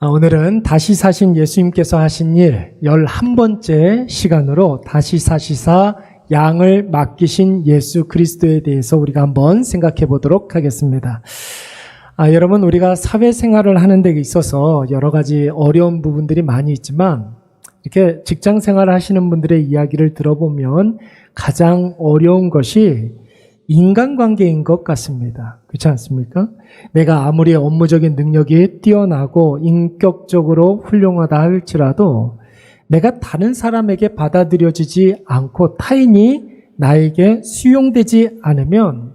오늘은 다시 사신 예수님께서 하신 일 11번째 시간으로 다시 사시사 양을 맡기신 예수 그리스도에 대해서 우리가 한번 생각해 보도록 하겠습니다. 여러분, 우리가 사회생활을 하는 데 있어서 여러 가지 어려운 부분들이 많이 있지만 이렇게 직장 생활을 하시는 분들의 이야기를 들어보면 가장 어려운 것이 인간관계인 것 같습니다. 그렇지 않습니까? 내가 아무리 업무적인 능력이 뛰어나고 인격적으로 훌륭하다 할지라도 내가 다른 사람에게 받아들여지지 않고 타인이 나에게 수용되지 않으면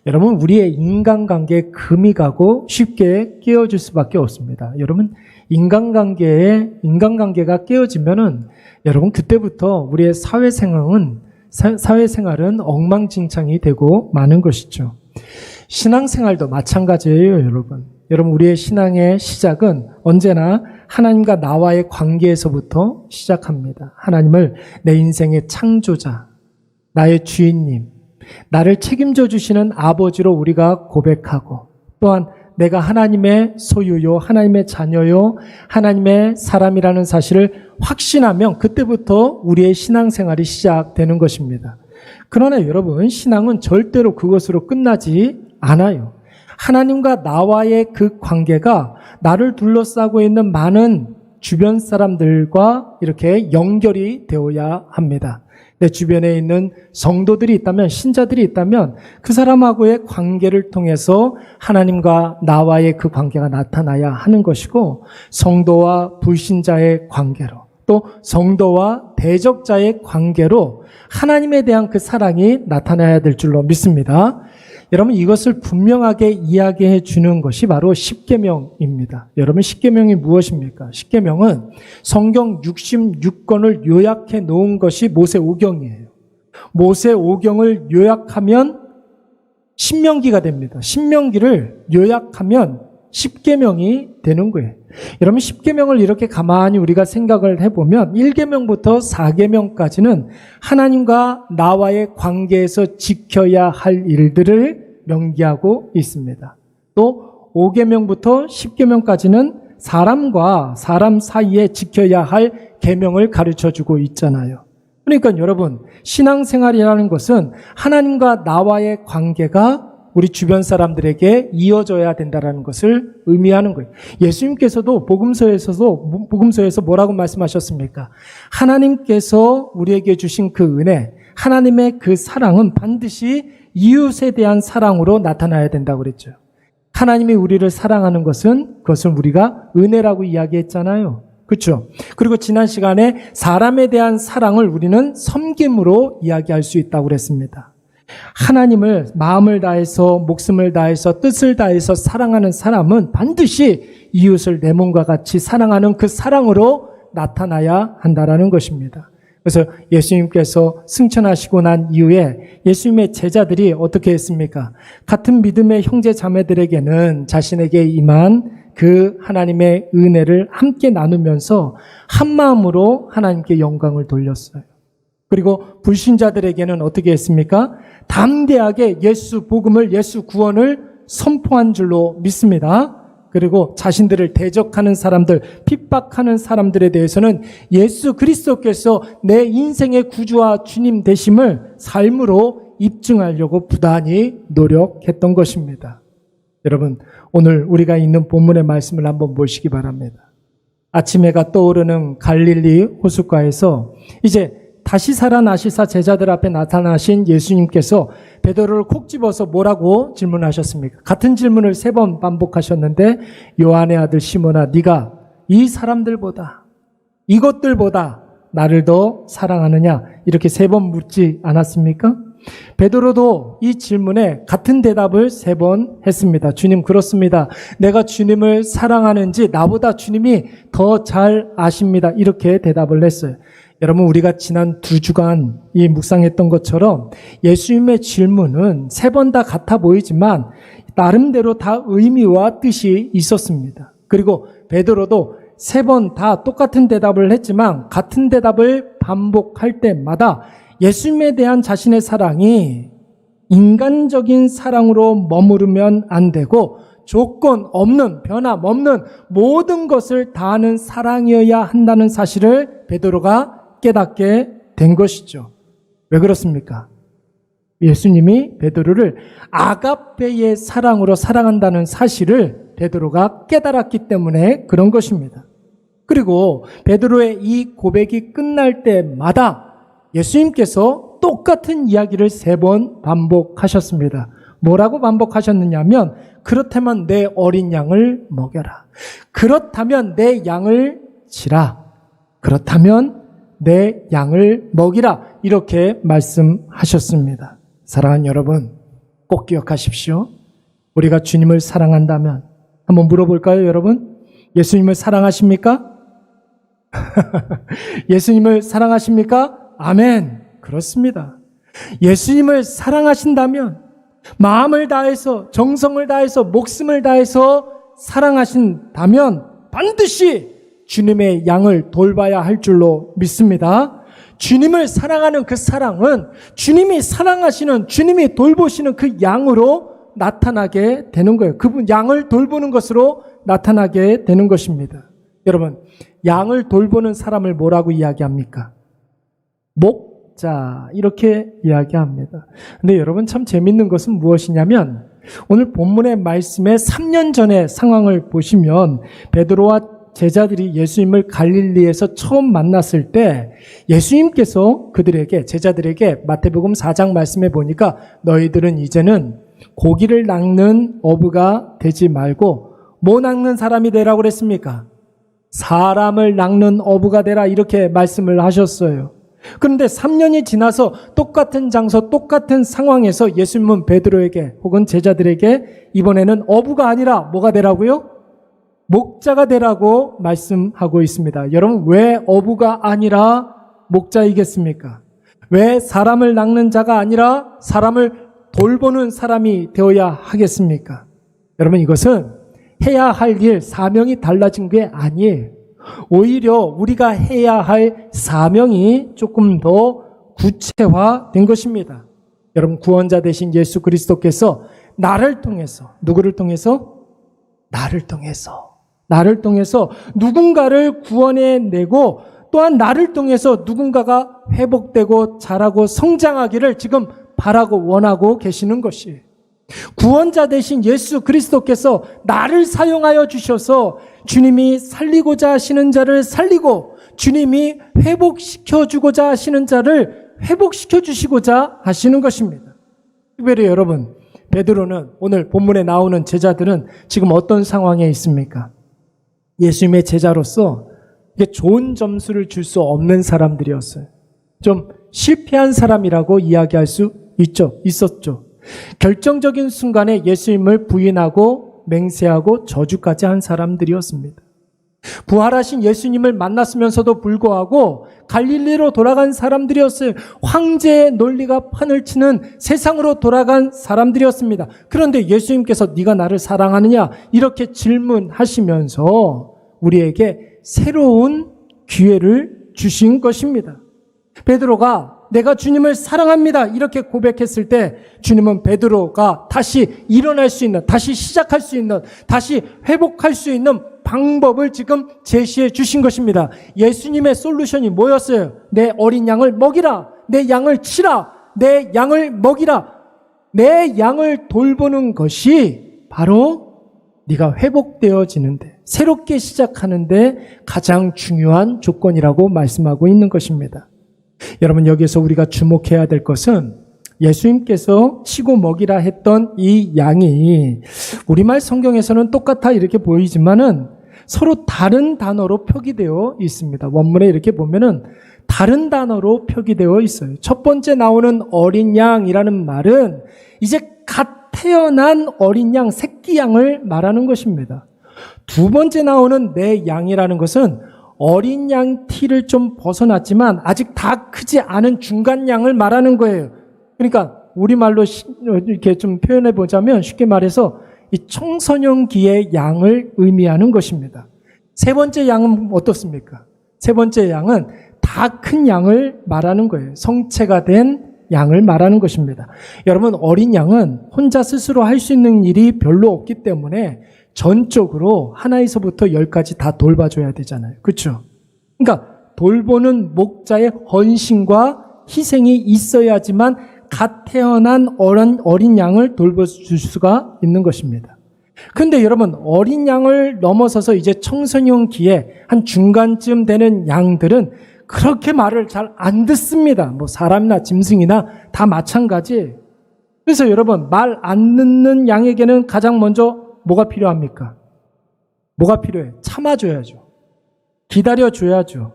여러분, 우리의 인간관계에 금이 가고 쉽게 깨어질 수밖에 없습니다. 여러분, 인간관계가 깨어지면은 여러분, 그때부터 우리의 사회생활은 엉망진창이 되고 마는 것이죠. 신앙생활도 마찬가지예요, 여러분. 여러분, 우리의 신앙의 시작은 언제나 하나님과 나와의 관계에서부터 시작합니다. 하나님을 내 인생의 창조자, 나의 주인님, 나를 책임져 주시는 아버지로 우리가 고백하고, 또한 내가 하나님의 소유요, 하나님의 자녀요, 하나님의 사람이라는 사실을 확신하면 그때부터 우리의 신앙생활이 시작되는 것입니다. 그러나 여러분, 신앙은 절대로 그것으로 끝나지 않아요. 하나님과 나와의 그 관계가 나를 둘러싸고 있는 많은 주변 사람들과 이렇게 연결이 되어야 합니다. 내 주변에 있는 성도들이 있다면, 신자들이 있다면 그 사람하고의 관계를 통해서 하나님과 나와의 그 관계가 나타나야 하는 것이고, 성도와 불신자의 관계로, 또 성도와 대적자의 관계로 하나님에 대한 그 사랑이 나타나야 될 줄로 믿습니다. 여러분, 이것을 분명하게 이야기해 주는 것이 바로 십계명입니다. 여러분, 십계명이 무엇입니까? 십계명은 성경 66권을 요약해 놓은 것이 모세오경이에요. 모세오경을 요약하면 신명기가 됩니다. 신명기를 요약하면 십계명이 되는 거예요. 여러분, 십계명을 이렇게 가만히 우리가 생각을 해보면 1계명부터 4계명까지는 하나님과 나와의 관계에서 지켜야 할 일들을 명기하고 있습니다. 또 5계명부터 10계명까지는 사람과 사람 사이에 지켜야 할 계명을 가르쳐주고 있잖아요. 그러니까 여러분, 신앙생활이라는 것은 하나님과 나와의 관계가 우리 주변 사람들에게 이어져야 된다는 것을 의미하는 거예요. 예수님께서도 복음서에서 뭐라고 말씀하셨습니까? 하나님께서 우리에게 주신 그 은혜, 하나님의 그 사랑은 반드시 이웃에 대한 사랑으로 나타나야 된다고 그랬죠. 하나님이 우리를 사랑하는 그것을 우리가 은혜라고 이야기했잖아요. 그렇죠? 그리고 지난 시간에 사람에 대한 사랑을 우리는 섬김으로 이야기할 수 있다고 그랬습니다. 하나님을 마음을 다해서, 목숨을 다해서, 뜻을 다해서 사랑하는 사람은 반드시 이웃을 내 몸과 같이 사랑하는 그 사랑으로 나타나야 한다는 것입니다. 그래서 예수님께서 승천하시고 난 이후에 예수님의 제자들이 어떻게 했습니까? 같은 믿음의 형제 자매들에게는 자신에게 임한 그 하나님의 은혜를 함께 나누면서 한 마음으로 하나님께 영광을 돌렸어요. 그리고 불신자들에게는 어떻게 했습니까? 담대하게 예수 복음을, 예수 구원을 선포한 줄로 믿습니다. 그리고 자신들을 대적하는 사람들, 핍박하는 사람들에 대해서는 예수 그리스도께서 내 인생의 구주와 주님 되심을 삶으로 입증하려고 부단히 노력했던 것입니다. 여러분, 오늘 우리가 있는 본문의 말씀을 한번 보시기 바랍니다. 아침 해가 떠오르는 갈릴리 호숫가에서 이제 다시 살아나시사 제자들 앞에 나타나신 예수님께서 베드로를 콕 집어서 뭐라고 질문하셨습니까? 같은 질문을 3번 반복하셨는데, 요한의 아들 시몬아, 네가 이 사람들보다, 이것들보다 나를 더 사랑하느냐? 이렇게 3번 묻지 않았습니까? 베드로도 이 질문에 같은 대답을 3번 했습니다. 주님, 그렇습니다. 내가 주님을 사랑하는지 나보다 주님이 더 잘 아십니다. 이렇게 대답을 했어요. 여러분, 우리가 지난 2주간 이 묵상했던 것처럼 예수님의 질문은 3번 다 같아 보이지만 나름대로 다 의미와 뜻이 있었습니다. 그리고 베드로도 3번 다 똑같은 대답을 했지만 같은 대답을 반복할 때마다 예수님에 대한 자신의 사랑이 인간적인 사랑으로 머무르면 안 되고 조건 없는, 변함없는 모든 것을 다하는 사랑이어야 한다는 사실을 베드로가 깨닫게 된 것이죠. 왜 그렇습니까? 예수님이 베드로를 아가페의 사랑으로 사랑한다는 사실을 베드로가 깨달았기 때문에 그런 것입니다. 그리고 베드로의 이 고백이 끝날 때마다 예수님께서 똑같은 이야기를 3번 반복하셨습니다. 뭐라고 반복하셨느냐면, 그렇다면 내 어린 양을 먹여라. 그렇다면 내 양을 치라. 그렇다면 내 양을 먹이라. 이렇게 말씀하셨습니다. 사랑하는 여러분, 꼭 기억하십시오. 우리가 주님을 사랑한다면, 한번 물어볼까요, 여러분? 예수님을 사랑하십니까? 예수님을 사랑하십니까? 아멘. 그렇습니다. 예수님을 사랑하신다면, 마음을 다해서, 정성을 다해서, 목숨을 다해서 사랑하신다면 반드시 주님의 양을 돌봐야 할 줄로 믿습니다. 주님을 사랑하는 그 사랑은 주님이 사랑하시는, 주님이 돌보시는 그 양으로 나타나게 되는 거예요. 그분 양을 돌보는 것으로 나타나게 되는 것입니다. 여러분, 양을 돌보는 사람을 뭐라고 이야기합니까? 목자, 이렇게 이야기합니다. 근데 여러분, 참 재밌는 것은 무엇이냐면, 오늘 본문의 말씀에 3년 전의 상황을 보시면 베드로와 제자들이 예수님을 갈릴리에서 처음 만났을 때 예수님께서 그들에게, 제자들에게 마태복음 4장 말씀에 보니까 너희들은 이제는 고기를 낚는 어부가 되지 말고 뭐 낚는 사람이 되라고 그랬습니까? 사람을 낚는 어부가 되라, 이렇게 말씀을 하셨어요. 그런데 3년이 지나서 똑같은 장소, 똑같은 상황에서 예수님은 베드로에게 혹은 제자들에게 이번에는 어부가 아니라 뭐가 되라고요? 목자가 되라고 말씀하고 있습니다. 여러분, 왜 어부가 아니라 목자이겠습니까? 왜 사람을 낚는 자가 아니라 사람을 돌보는 사람이 되어야 하겠습니까? 여러분, 이것은 해야 할 일, 사명이 달라진 게 아니에요. 오히려 우리가 해야 할 사명이 조금 더 구체화된 것입니다. 여러분, 구원자 되신 예수 그리스도께서 나를 통해서, 누구를 통해서? 나를 통해서 누군가를 구원해내고, 또한 나를 통해서 누군가가 회복되고 자라고 성장하기를 지금 바라고 원하고 계시는 것이에요. 구원자 되신 예수 그리스도께서 나를 사용하여 주셔서 주님이 살리고자 하시는 자를 살리고, 주님이 회복시켜 주고자 하시는 자를 회복시켜 주시고자 하시는 것입니다. 특별히 여러분, 베드로는, 오늘 본문에 나오는 제자들은 지금 어떤 상황에 있습니까? 예수님의 제자로서 이게 좋은 점수를 줄 수 없는 사람들이었어요. 좀 실패한 사람이라고 이야기할 수 있었죠. 결정적인 순간에 예수님을 부인하고 맹세하고 저주까지 한 사람들이었습니다. 부활하신 예수님을 만났으면서도 불구하고 갈릴리로 돌아간 사람들이었어요. 황제의 논리가 판을 치는 세상으로 돌아간 사람들이었습니다. 그런데 예수님께서 네가 나를 사랑하느냐, 이렇게 질문하시면서 우리에게 새로운 기회를 주신 것입니다. 베드로가 내가 주님을 사랑합니다, 이렇게 고백했을 때 주님은 베드로가 다시 일어날 수 있는, 다시 시작할 수 있는, 다시 회복할 수 있는 방법을 지금 제시해 주신 것입니다. 예수님의 솔루션이 뭐였어요? 내 어린 양을 먹이라, 내 양을 치라, 내 양을 먹이라. 내 양을 돌보는 것이 바로 네가 회복되어지는데, 새롭게 시작하는데 가장 중요한 조건이라고 말씀하고 있는 것입니다. 여러분, 여기에서 우리가 주목해야 될 것은 예수님께서 치고 먹이라 했던 이 양이 우리말 성경에서는 똑같아 이렇게 보이지만은 서로 다른 단어로 표기되어 있습니다. 원문에 이렇게 보면은 다른 단어로 표기되어 있어요. 첫 번째 나오는 어린 양이라는 말은 이제 갓 태어난 어린 양, 새끼 양을 말하는 것입니다. 두 번째 나오는 내 양이라는 것은 어린 양 티를 좀 벗어났지만 아직 다 크지 않은 중간 양을 말하는 거예요. 그러니까 우리말로 이렇게 좀 표현해 보자면, 쉽게 말해서 이 청소년기의 양을 의미하는 것입니다. 세 번째 양은 어떻습니까? 세 번째 양은 다 큰 양을 말하는 거예요. 성체가 된 양을 말하는 것입니다. 여러분, 어린 양은 혼자 스스로 할 수 있는 일이 별로 없기 때문에 전적으로 하나에서부터 10까지 다 돌봐줘야 되잖아요. 그렇죠? 그러니까 돌보는 목자의 헌신과 희생이 있어야지만 갓 태어난 어린 양을 돌봐줄 수가 있는 것입니다. 근데 여러분, 어린 양을 넘어서서 이제 청소년기에 한 중간쯤 되는 양들은 그렇게 말을 잘 안 듣습니다. 뭐 사람이나 짐승이나 다 마찬가지. 그래서 여러분, 말 안 듣는 양에게는 가장 먼저 뭐가 필요합니까? 뭐가 필요해? 참아줘야죠. 기다려줘야죠.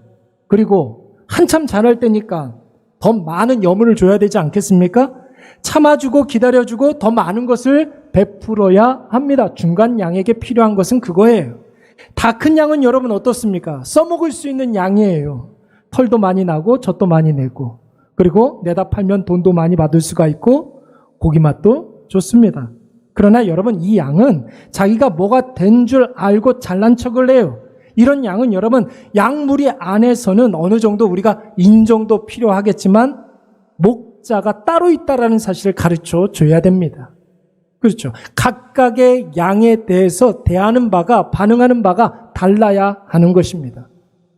그리고 한참 자랄 때니까 더 많은 여물을 줘야 되지 않겠습니까? 참아주고 기다려주고 더 많은 것을 베풀어야 합니다. 중간 양에게 필요한 것은 그거예요. 다 큰 양은 여러분 어떻습니까? 써먹을 수 있는 양이에요. 털도 많이 나고 젖도 많이 내고, 그리고 내다 팔면 돈도 많이 받을 수가 있고 고기 맛도 좋습니다. 그러나 여러분, 이 양은 자기가 뭐가 된 줄 알고 잘난 척을 해요. 이런 양은 여러분, 양무리 안에서는 어느 정도 우리가 인정도 필요하겠지만 목자가 따로 있다라는 사실을 가르쳐 줘야 됩니다. 그렇죠. 각각의 양에 대해서 대하는 바가, 반응하는 바가 달라야 하는 것입니다.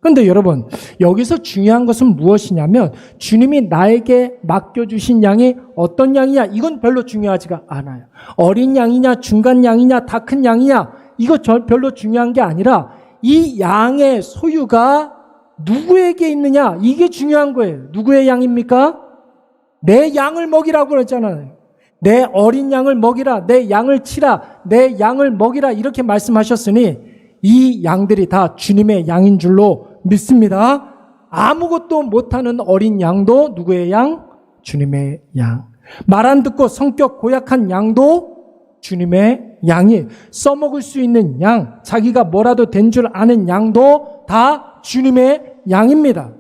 그런데 여러분, 여기서 중요한 것은 무엇이냐면 주님이 나에게 맡겨주신 양이 어떤 양이냐, 이건 별로 중요하지가 않아요. 어린 양이냐, 중간 양이냐, 다 큰 양이냐, 이거 별로 중요한 게 아니라 이 양의 소유가 누구에게 있느냐, 이게 중요한 거예요. 누구의 양입니까? 내 양을 먹이라고 그랬잖아요. 내 어린 양을 먹이라, 내 양을 치라, 내 양을 먹이라, 이렇게 말씀하셨으니 이 양들이 다 주님의 양인 줄로 믿습니다. 아무것도 못하는 어린 양도 누구의 양? 주님의 양. 말 안 듣고 성격 고약한 양도 주님의 양이, 써먹을 수 있는 양, 자기가 뭐라도 된 줄 아는 양도 다 주님의 양입니다.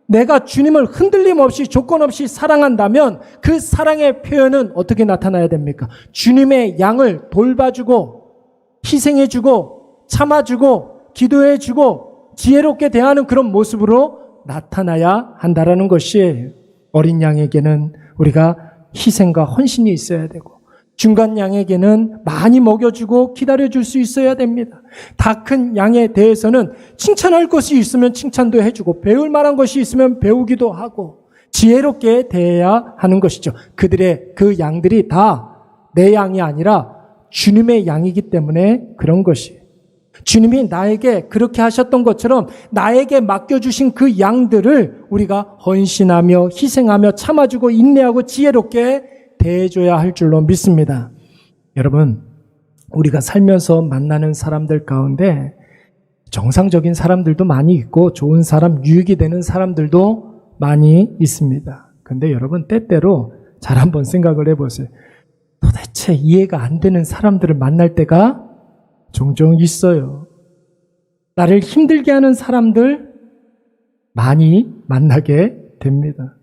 내가 주님을 흔들림 없이 조건 없이 사랑한다면 그 사랑의 표현은 어떻게 나타나야 됩니까? 주님의 양을 돌봐주고 희생해주고 참아주고 기도해주고 지혜롭게 대하는 그런 모습으로 나타나야 한다라는 것이, 어린 양에게는 우리가 희생과 헌신이 있어야 되고 중간 양에게는 많이 먹여주고 기다려줄 수 있어야 됩니다. 다 큰 양에 대해서는 칭찬할 것이 있으면 칭찬도 해주고 배울 만한 것이 있으면 배우기도 하고 지혜롭게 대해야 하는 것이죠. 그 양들이 다 내 양이 아니라 주님의 양이기 때문에 그런 것이, 주님이 나에게 그렇게 하셨던 것처럼 나에게 맡겨주신 그 양들을 우리가 헌신하며 희생하며 참아주고 인내하고 지혜롭게 대해줘야 할 줄로 믿습니다. 여러분, 우리가 살면서 만나는 사람들 가운데 정상적인 사람들도 많이 있고 좋은 사람, 유익이 되는 사람들도 많이 있습니다. 그런데 여러분, 때때로 잘 한번 생각을 해보세요. 도대체 이해가 안 되는 사람들을 만날 때가 종종 있어요. 나를 힘들게 하는 사람들 많이 만나게 됩니다.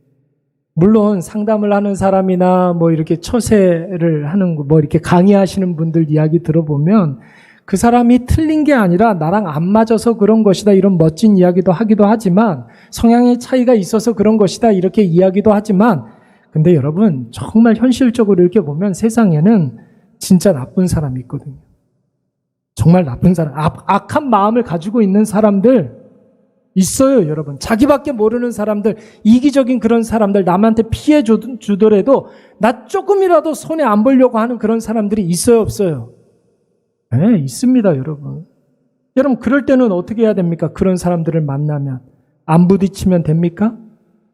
물론 상담을 하는 사람이나 뭐 이렇게 처세를 하는 뭐 이렇게 강의하시는 분들 이야기 들어보면 그 사람이 틀린 게 아니라 나랑 안 맞아서 그런 것이다, 이런 멋진 이야기도 하기도 하지만, 성향의 차이가 있어서 그런 것이다, 이렇게 이야기도 하지만, 근데 여러분, 정말 현실적으로 이렇게 보면 세상에는 진짜 나쁜 사람이 있거든요. 정말 나쁜 사람, 악한 마음을 가지고 있는 사람들 있어요, 여러분. 자기밖에 모르는 사람들, 이기적인 그런 사람들, 남한테 피해 주더라도 나 조금이라도 손해 안 보려고 하는 그런 사람들이 있어요, 없어요? 네, 있습니다, 여러분. 여러분, 그럴 때는 어떻게 해야 됩니까? 그런 사람들을 만나면 안 부딪히면 됩니까?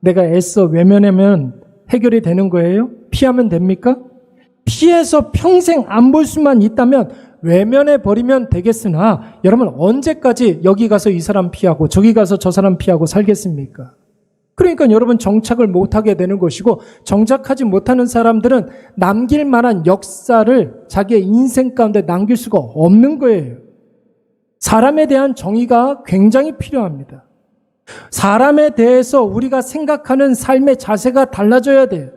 내가 애써 외면하면 해결이 되는 거예요? 피하면 됩니까? 피해서 평생 안 볼 수만 있다면 외면해 버리면 되겠으나, 여러분, 언제까지 여기 가서 이 사람 피하고 저기 가서 저 사람 피하고 살겠습니까? 그러니까 여러분, 정착을 못하게 되는 것이고, 정착하지 못하는 사람들은 남길 만한 역사를 자기의 인생 가운데 남길 수가 없는 거예요. 사람에 대한 정의가 굉장히 필요합니다. 사람에 대해서 우리가 생각하는 삶의 자세가 달라져야 돼요.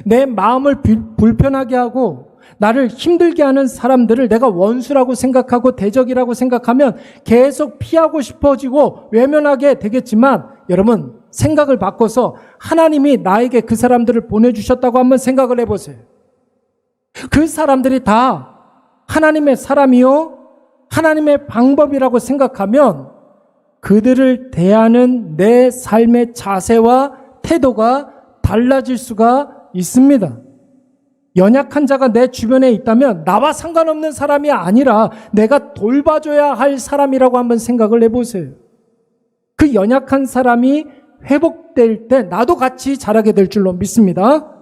내 마음을 불편하게 하고 나를 힘들게 하는 사람들을 내가 원수라고 생각하고 대적이라고 생각하면 계속 피하고 싶어지고 외면하게 되겠지만, 여러분 생각을 바꿔서 하나님이 나에게 그 사람들을 보내주셨다고 한번 생각을 해보세요. 그 사람들이 다 하나님의 사람이요 하나님의 방법이라고 생각하면 그들을 대하는 내 삶의 자세와 태도가 달라질 수가 있습니다. 연약한 자가 내 주변에 있다면 나와 상관없는 사람이 아니라 내가 돌봐줘야 할 사람이라고 한번 생각을 해보세요. 그 연약한 사람이 회복될 때 나도 같이 자라게 될 줄로 믿습니다.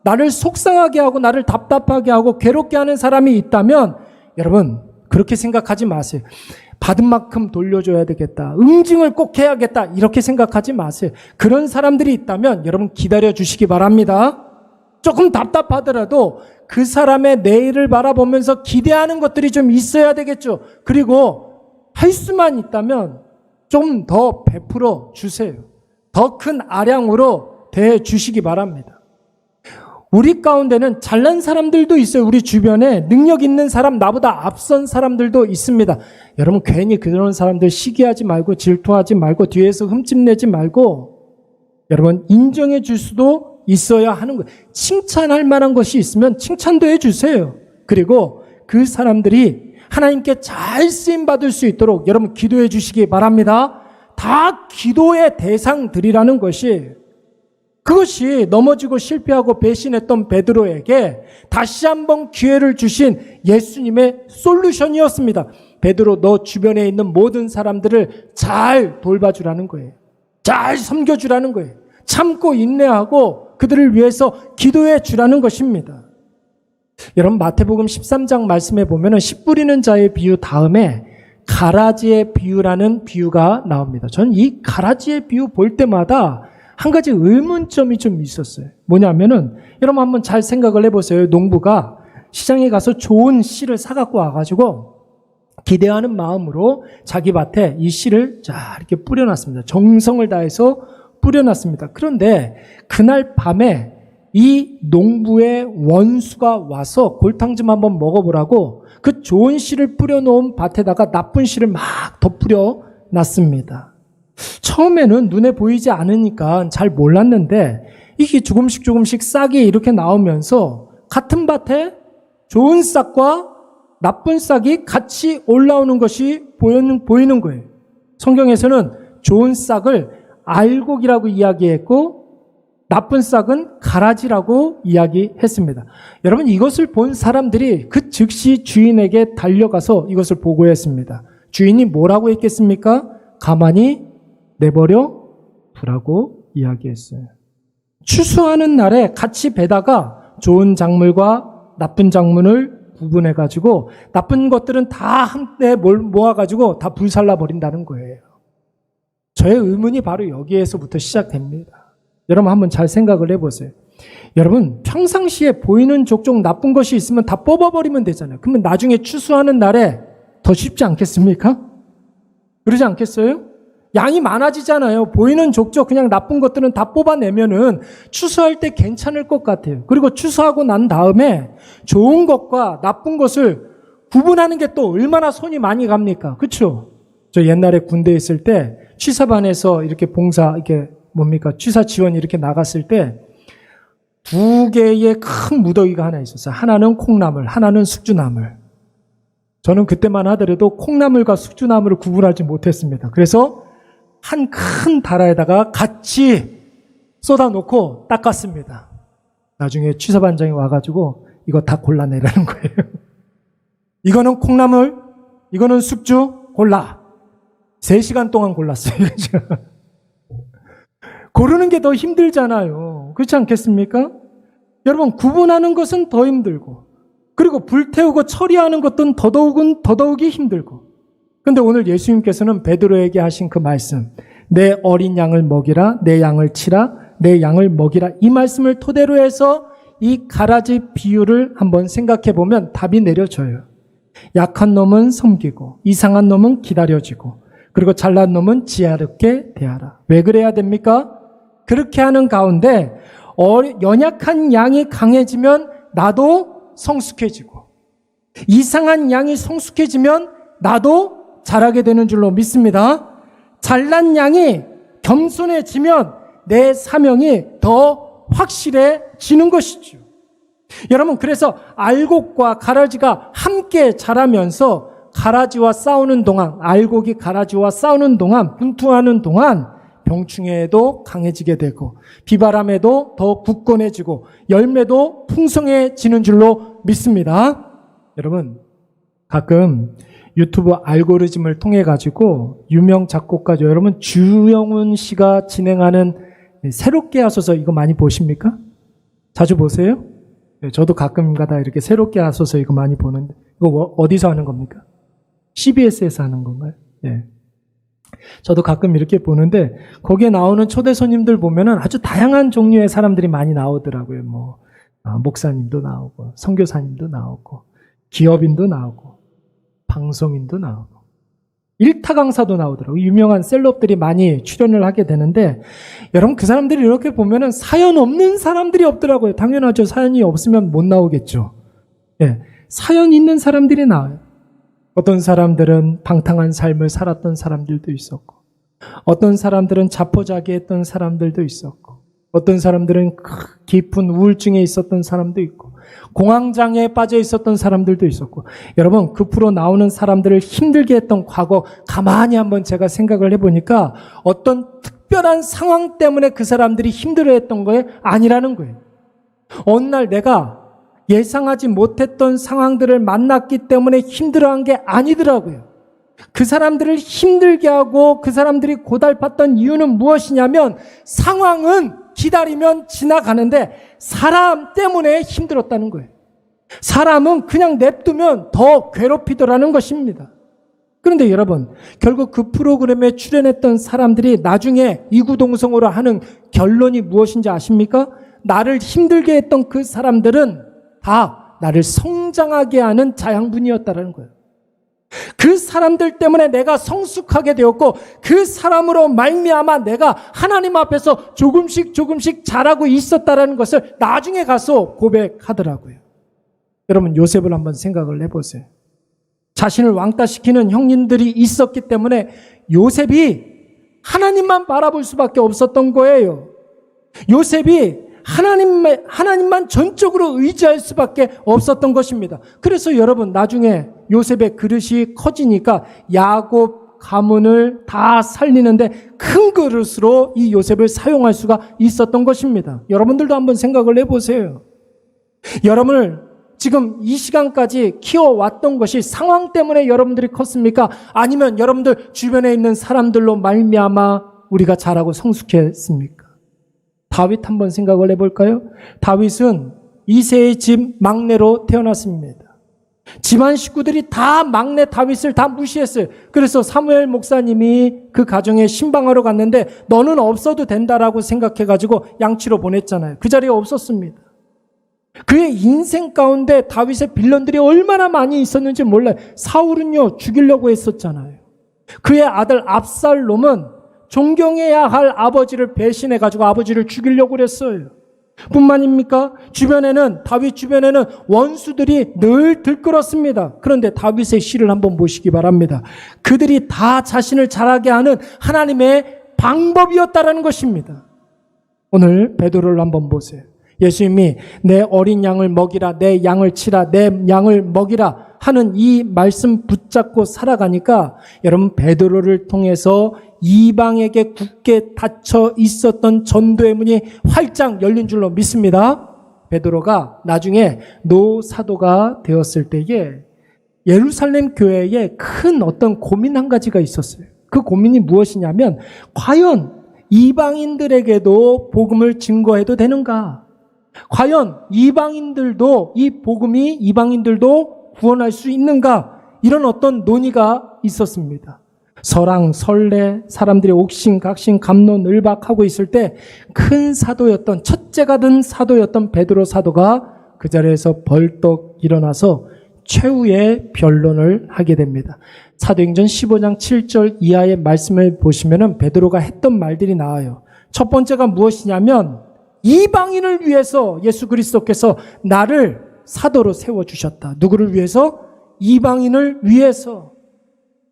나를 속상하게 하고 나를 답답하게 하고 괴롭게 하는 사람이 있다면 여러분 그렇게 생각하지 마세요. 받은 만큼 돌려줘야 되겠다. 응징을 꼭 해야겠다. 이렇게 생각하지 마세요. 그런 사람들이 있다면 여러분 기다려 주시기 바랍니다. 조금 답답하더라도 그 사람의 내일을 바라보면서 기대하는 것들이 좀 있어야 되겠죠. 그리고 할 수만 있다면 좀 더 베풀어 주세요. 더 큰 아량으로 대해 주시기 바랍니다. 우리 가운데는 잘난 사람들도 있어요. 우리 주변에 능력 있는 사람, 나보다 앞선 사람들도 있습니다. 여러분 괜히 그런 사람들 시기하지 말고 질투하지 말고 뒤에서 흠집내지 말고 여러분 인정해 줄 수도 있어야 하는 거예요. 칭찬할 만한 것이 있으면 칭찬도 해 주세요. 그리고 그 사람들이 하나님께 잘 쓰임받을 수 있도록 여러분 기도해 주시기 바랍니다. 다 기도의 대상들이라는 것이, 그것이 넘어지고 실패하고 배신했던 베드로에게 다시 한번 기회를 주신 예수님의 솔루션이었습니다. 베드로, 너 주변에 있는 모든 사람들을 잘 돌봐주라는 거예요. 잘 섬겨주라는 거예요. 참고 인내하고 그들을 위해서 기도해 주라는 것입니다. 여러분 마태복음 13장 말씀에 보면 씨 뿌리는 자의 비유 다음에 가라지의 비유라는 비유가 나옵니다. 저는 이 가라지의 비유 볼 때마다 한 가지 의문점이 좀 있었어요. 뭐냐면은 여러분 한번 잘 생각을 해보세요. 농부가 시장에 가서 좋은 씨를 사갖고 와가지고 기대하는 마음으로 자기 밭에 이 씨를 자 이렇게 뿌려놨습니다. 정성을 다해서 뿌려놨습니다. 그런데 그날 밤에 이 농부의 원수가 와서 골탕 좀 한번 먹어보라고 그 좋은 씨를 뿌려놓은 밭에다가 나쁜 씨를 막 덧뿌려 놨습니다. 처음에는 눈에 보이지 않으니까 잘 몰랐는데 이게 조금씩 싹이 이렇게 나오면서 같은 밭에 좋은 싹과 나쁜 싹이 같이 올라오는 것이 보이는 거예요. 성경에서는 좋은 싹을 알곡이라고 이야기했고 나쁜 싹은 가라지라고 이야기했습니다. 여러분 이것을 본 사람들이 그 즉시 주인에게 달려가서 이것을 보고했습니다. 주인이 뭐라고 했겠습니까? 가만히 내버려 두라고 이야기했어요. 추수하는 날에 같이 베다가 좋은 작물과 나쁜 작물을 구분해가지고 나쁜 것들은 다 한때 모아가지고 다 불살라 버린다는 거예요. 저의 의문이 바로 여기에서부터 시작됩니다. 여러분 한번 잘 생각을 해보세요. 여러분 평상시에 보이는 족족 나쁜 것이 있으면 다 뽑아버리면 되잖아요. 그러면 나중에 추수하는 날에 더 쉽지 않겠습니까? 그러지 않겠어요? 양이 많아지잖아요. 보이는 족족 그냥 나쁜 것들은 다 뽑아내면은 추수할 때 괜찮을 것 같아요. 그리고 추수하고 난 다음에 좋은 것과 나쁜 것을 구분하는 게 또 얼마나 손이 많이 갑니까? 그렇죠? 저 옛날에 군대에 있을 때 취사반에서 이렇게 봉사 취사 지원 이렇게 나갔을 때 두 개의 큰 무더기가 하나 있었어요. 하나는 콩나물, 하나는 숙주나물. 저는 그때만 하더라도 콩나물과 숙주나물을 구분하지 못했습니다. 그래서 한 큰 다라에다가 같이 쏟아놓고 닦았습니다. 나중에 취사반장이 와가지고 이거 다 골라내라는 거예요. 이거는 콩나물, 이거는 숙주, 골라. 3시간 동안 골랐어요. 고르는 게 더 힘들잖아요. 그렇지 않겠습니까? 여러분 구분하는 것은 더 힘들고 그리고 불태우고 처리하는 것은 더더욱이 힘들고. 그런데 오늘 예수님께서는 베드로에게 하신 그 말씀, 내 어린 양을 먹이라, 내 양을 치라, 내 양을 먹이라, 이 말씀을 토대로 해서 이 가라지 비유를 한번 생각해 보면 답이 내려져요. 약한 놈은 섬기고 이상한 놈은 기다려지고 그리고 잘난 놈은 지혜롭게 대하라. 왜 그래야 됩니까? 그렇게 하는 가운데 연약한 양이 강해지면 나도 성숙해지고 이상한 양이 성숙해지면 나도 자라게 되는 줄로 믿습니다. 잘난 양이 겸손해지면 내 사명이 더 확실해지는 것이죠. 여러분, 그래서 알곡과 가라지가 함께 자라면서 가라지와 싸우는 동안, 알곡이 가라지와 싸우는 동안, 분투하는 동안 병충해에도 강해지게 되고 비바람에도 더 굳건해지고 열매도 풍성해지는 줄로 믿습니다. 여러분, 가끔 유튜브 알고리즘을 통해 가지고 유명 작곡가 여러분 주영훈 씨가 진행하는 새롭게 하소서 이거 많이 보십니까? 자주 보세요? 네, 저도 가끔가다 이렇게 새롭게 하소서 이거 많이 보는데 이거 어디서 하는 겁니까? CBS에서 하는 건가요? 네. 저도 가끔 이렇게 보는데 거기에 나오는 초대 손님들 보면은 아주 다양한 종류의 사람들이 많이 나오더라고요. 목사님도 나오고 선교사님도 나오고 기업인도 나오고 방송인도 나오고 일타 강사도 나오더라고요. 유명한 셀럽들이 많이 출연을 하게 되는데 여러분 그 사람들이 이렇게 보면은 사연 없는 사람들이 없더라고요. 당연하죠. 사연이 없으면 못 나오겠죠. 예, 사연 있는 사람들이 나와요. 어떤 사람들은 방탕한 삶을 살았던 사람들도 있었고 어떤 사람들은 자포자기했던 사람들도 있었고 어떤 사람들은 깊은 우울증에 있었던 사람도 있고 공황장애에 빠져 있었던 사람들도 있었고 여러분 그 프로 나오는 사람들을 힘들게 했던 과거 가만히 한번 제가 생각을 해보니까 어떤 특별한 상황 때문에 그 사람들이 힘들어했던 거에 아니라는 거예요. 어느 날 내가 예상하지 못했던 상황들을 만났기 때문에 힘들어한 게 아니더라고요. 그 사람들을 힘들게 하고 그 사람들이 고달팠던 이유는 무엇이냐면 상황은 기다리면 지나가는데 사람 때문에 힘들었다는 거예요. 사람은 그냥 냅두면 더 괴롭히더라는 것입니다. 그런데 여러분, 결국 그 프로그램에 출연했던 사람들이 나중에 이구동성으로 하는 결론이 무엇인지 아십니까? 나를 힘들게 했던 그 사람들은 다 나를 성장하게 하는 자양분이었다는 거예요. 그 사람들 때문에 내가 성숙하게 되었고 그 사람으로 말미암아 내가 하나님 앞에서 조금씩 자라고 있었다는 것을 나중에 가서 고백하더라고요. 여러분 요셉을 한번 생각을 해보세요. 자신을 왕따시키는 형님들이 있었기 때문에 요셉이 하나님만 바라볼 수밖에 없었던 거예요. 요셉이 하나님만 전적으로 의지할 수밖에 없었던 것입니다. 그래서 여러분 나중에 요셉의 그릇이 커지니까 야곱 가문을 다 살리는데 큰 그릇으로 이 요셉을 사용할 수가 있었던 것입니다. 여러분들도 한번 생각을 해보세요. 여러분을 지금 이 시간까지 키워왔던 것이 상황 때문에 여러분들이 컸습니까? 아니면 여러분들 주변에 있는 사람들로 말미암아 우리가 자라고 성숙했습니까? 다윗 한번 생각을 해볼까요? 다윗은 이새의 집 막내로 태어났습니다. 집안 식구들이 다 막내 다윗을 다 무시했어요. 그래서 사무엘 목사님이 그 가정에 신방하러 갔는데 너는 없어도 된다라고 생각해가지고 양치로 보냈잖아요. 그 자리에 없었습니다. 그의 인생 가운데 다윗의 빌런들이 얼마나 많이 있었는지 몰라요. 사울은요 죽이려고 했었잖아요. 그의 아들 압살롬은 존경해야 할 아버지를 배신해가지고 아버지를 죽이려고 그랬어요. 뿐만입니까? 다윗 주변에는 원수들이 늘 들끓었습니다. 그런데 다윗의 시를 한번 보시기 바랍니다. 그들이 다 자신을 자라게 하는 하나님의 방법이었다라는 것입니다. 오늘 베드로를 한번 보세요. 예수님이 내 어린 양을 먹이라, 내 양을 치라, 내 양을 먹이라 하는 이 말씀 붙잡고 살아가니까 여러분 베드로를 통해서 이방에게 굳게 닫혀 있었던 전도의 문이 활짝 열린 줄로 믿습니다. 베드로가 나중에 노사도가 되었을 때에 예루살렘 교회에 큰 어떤 고민 한 가지가 있었어요. 그 고민이 무엇이냐면 과연 이방인들에게도 복음을 증거해도 되는가? 과연 이방인들도 이 복음이 이방인들도 구원할 수 있는가? 이런 어떤 논의가 있었습니다. 서랑 설레 사람들이 옥신각신 갑론을박하고 있을 때 큰 사도였던 첫째가 된 사도였던 베드로 사도가 그 자리에서 벌떡 일어나서 최후의 변론을 하게 됩니다. 사도행전 15장 7절 이하의 말씀을 보시면 베드로가 했던 말들이 나와요. 첫 번째가 무엇이냐면 이방인을 위해서 예수 그리스도께서 나를 사도로 세워주셨다. 누구를 위해서? 이방인을 위해서.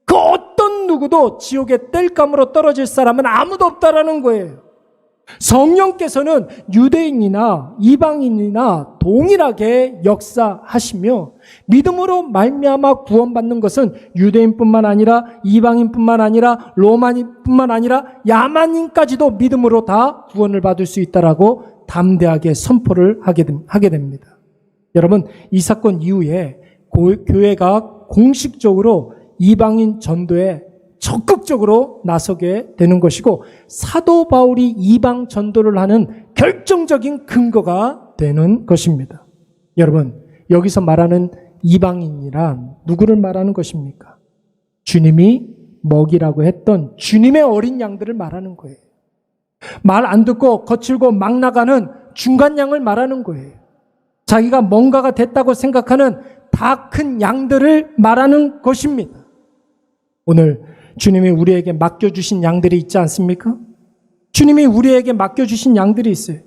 그 어떤 누구도 지옥의 땔감으로 떨어질 사람은 아무도 없다라는 거예요. 성령께서는 유대인이나 이방인이나 동일하게 역사하시며 믿음으로 말미암아 구원받는 것은 유대인뿐만 아니라 이방인뿐만 아니라 로마인뿐만 아니라 야만인까지도 믿음으로 다 구원을 받을 수 있다라고 담대하게 선포를 하게 됩니다. 여러분, 이 사건 이후에 교회가 공식적으로 이방인 전도에 적극적으로 나서게 되는 것이고 사도 바울이 이방 전도를 하는 결정적인 근거가 되는 것입니다. 여러분, 여기서 말하는 이방인이란 누구를 말하는 것입니까? 주님이 먹이라고 했던 주님의 어린 양들을 말하는 거예요. 말 안 듣고 거칠고 막 나가는 중간 양을 말하는 거예요. 자기가 뭔가가 됐다고 생각하는 다 큰 양들을 말하는 것입니다. 오늘 주님이 우리에게 맡겨주신 양들이 있지 않습니까? 주님이 우리에게 맡겨주신 양들이 있어요.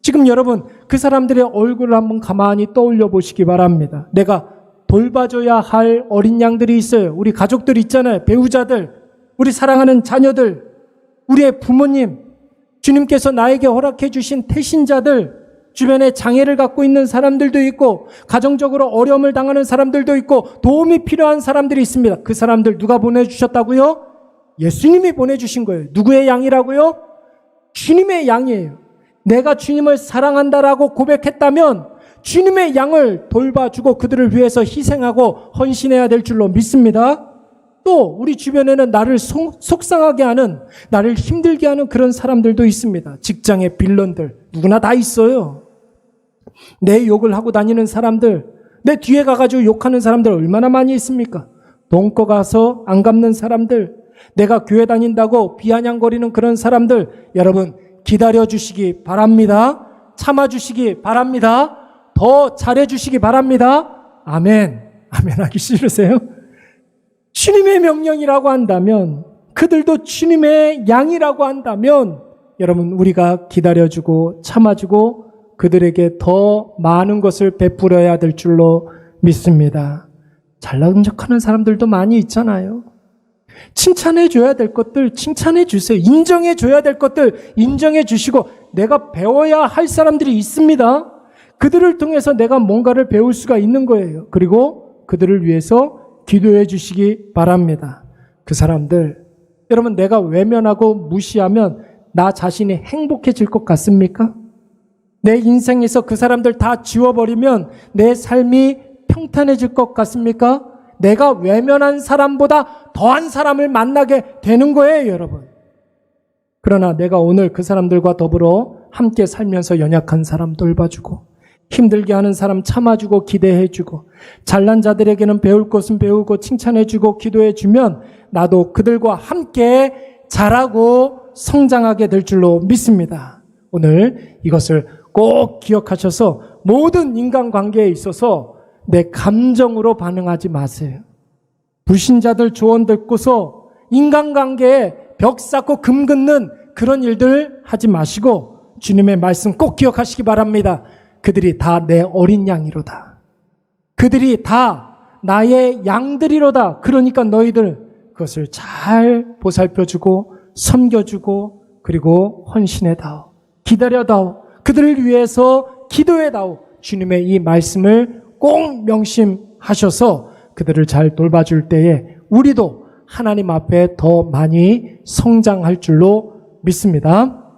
지금 여러분 그 사람들의 얼굴을 한번 가만히 떠올려 보시기 바랍니다. 내가 돌봐줘야 할 어린 양들이 있어요. 우리 가족들 있잖아요. 배우자들, 우리 사랑하는 자녀들, 우리의 부모님, 주님께서 나에게 허락해 주신 태신자들, 주변에 장애를 갖고 있는 사람들도 있고 가정적으로 어려움을 당하는 사람들도 있고 도움이 필요한 사람들이 있습니다. 그 사람들 누가 보내주셨다고요? 예수님이 보내주신 거예요. 누구의 양이라고요? 주님의 양이에요. 내가 주님을 사랑한다라고 고백했다면 주님의 양을 돌봐주고 그들을 위해서 희생하고 헌신해야 될 줄로 믿습니다. 또 우리 주변에는 나를 속상하게 하는, 나를 힘들게 하는 그런 사람들도 있습니다. 직장의 빌런들 누구나 다 있어요. 내 욕을 하고 다니는 사람들, 내 뒤에 가가지고 욕하는 사람들 얼마나 많이 있습니까? 돈꿔 가서 안 갚는 사람들, 내가 교회 다닌다고 비아냥거리는 그런 사람들, 여러분 기다려주시기 바랍니다. 참아주시기 바랍니다. 더 잘해주시기 바랍니다. 아멘. 아멘 하기 싫으세요? 주님의 명령이라고 한다면, 그들도 주님의 양이라고 한다면 여러분 우리가 기다려주고 참아주고 그들에게 더 많은 것을 베풀어야 될 줄로 믿습니다. 잘난 척하는 사람들도 많이 있잖아요. 칭찬해 줘야 될 것들 칭찬해 주세요. 인정해 줘야 될 것들 인정해 주시고, 내가 배워야 할 사람들이 있습니다. 그들을 통해서 내가 뭔가를 배울 수가 있는 거예요. 그리고 그들을 위해서 기도해 주시기 바랍니다. 그 사람들, 여러분 내가 외면하고 무시하면 나 자신이 행복해질 것 같습니까? 내 인생에서 그 사람들 다 지워버리면 내 삶이 평탄해질 것 같습니까? 내가 외면한 사람보다 더한 사람을 만나게 되는 거예요, 여러분. 그러나 내가 오늘 그 사람들과 더불어 함께 살면서 연약한 사람 돌봐주고 힘들게 하는 사람 참아주고 기대해주고 잘난 자들에게는 배울 것은 배우고 칭찬해주고 기도해주면 나도 그들과 함께 자라고 성장하게 될 줄로 믿습니다. 오늘 이것을 꼭 기억하셔서 모든 인간관계에 있어서 내 감정으로 반응하지 마세요. 불신자들 조언 듣고서 인간관계에 벽 쌓고 금 긋는 그런 일들 하지 마시고 주님의 말씀 꼭 기억하시기 바랍니다. 그들이 다 내 어린 양이로다. 그들이 다 나의 양들이로다. 그러니까 너희들 그것을 잘 보살펴주고 섬겨주고 그리고 헌신해다오. 기다려다오. 그들을 위해서 기도해다오. 주님의 이 말씀을 꼭 명심하셔서 그들을 잘 돌봐줄 때에 우리도 하나님 앞에 더 많이 성장할 줄로 믿습니다.